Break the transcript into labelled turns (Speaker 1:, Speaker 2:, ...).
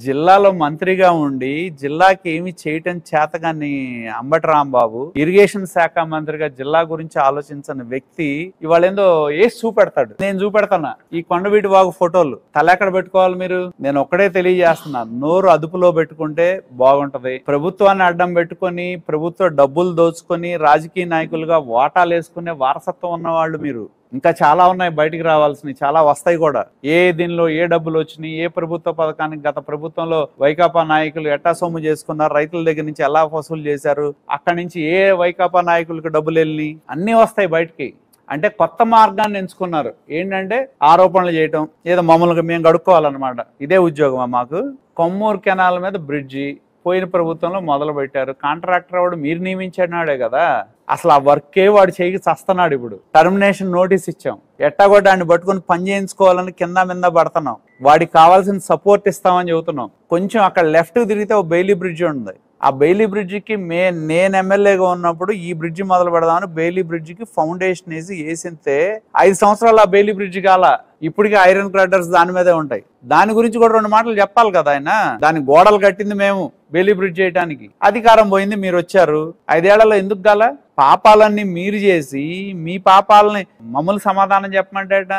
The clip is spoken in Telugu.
Speaker 1: జిల్లాలో మంత్రిగా ఉండి జిల్లాకి ఏమి చేయటం చేతగాని అంబటి రాంబాబు ఇరిగేషన్ శాఖ మంత్రిగా జిల్లా గురించి ఆలోచించని వ్యక్తి ఇవాళ ఏందో ఏసి చూపెడతాడు. నేను చూపెడతాను ఈ కొండవీటి వాగు ఫోటోలు. తల ఎక్కడ పెట్టుకోవాలి మీరు? నేను ఒక్కడే తెలియజేస్తున్నాను, నోరు అదుపులో పెట్టుకుంటే బాగుంటది. ప్రభుత్వాన్ని అడ్డం పెట్టుకొని ప్రభుత్వ డబ్బులు దోచుకొని రాజకీయ నాయకులుగా వాటాలు వేసుకునే వారసత్వం ఉన్నవాళ్ళు మీరు. ఇంకా చాలా ఉన్నాయి బయటికి రావాల్సినవి, చాలా వస్తాయి కూడా. ఏ దీనిలో ఏ డబ్బులు వచ్చినాయి, ఏ ప్రభుత్వ పథకానికి గత ప్రభుత్వంలో వైకాపా నాయకులు ఎట్టా సొమ్ము చేసుకున్నారు, రైతుల దగ్గర నుంచి ఎలా వసూలు చేశారు, అక్కడి నుంచి ఏ వైకాపా నాయకులకు డబ్బులు వెళ్ళి అన్నీ వస్తాయి బయటికి. అంటే కొత్త మార్గాన్ని ఎంచుకున్నారు. ఏంటంటే ఆరోపణలు చేయటం, ఏదో మమ్మల్ని మేము గడుక్కోవాలన్నమాట. ఇదే ఉద్యోగమా మాకు? కొమ్మూరు కెనాల్ మీద బ్రిడ్జి పోయిన ప్రభుత్వంలో మొదలు పెట్టారు. కాంట్రాక్టర్ వాడు మీరు నియమించాడే కదా, అసలు ఆ వర్కే వాడు చేయి చస్తున్నాడు. ఇప్పుడు టర్మినేషన్ నోటీస్ ఇచ్చాం, ఎట్టాగొట్ట ఆయన పట్టుకుని పని చేయించుకోవాలని కింద మీద పడుతున్నాం. వాడికి కావాల్సిన సపోర్ట్ ఇస్తామని చెబుతున్నాం. కొంచెం అక్కడ లెఫ్ట్ తిరిగితే ఒక బెయిలీ బ్రిడ్జి ఉంది. ఆ బెయిలీ బ్రిడ్జికి నేను ఎమ్మెల్యేగా ఉన్నప్పుడు ఈ బ్రిడ్జి మొదలు పెడదామని బెయిలీ బ్రిడ్జికి ఫౌండేషన్ వేసితే 5 సంవత్సరాలు ఆ బెయిలీ బ్రిడ్జి కాల. ఇప్పటికీ ఐరన్ క్రాడర్స్ దాని మీదే ఉంటాయి. దాని గురించి కూడా 2 మాటలు చెప్పాలి కదా ఆయన. దాని గోడలు కట్టింది మేము, బెయిలీ బ్రిడ్జ్ చేయడానికి. అధికారం పోయింది, మీరు వచ్చారు. 5 ఏళ్లలో ఎందుకు గాల? పాపాలన్నీ మీరు చేసి మీ పాపాలని మమ్మల్ని సమాధానం చెప్పమంటేట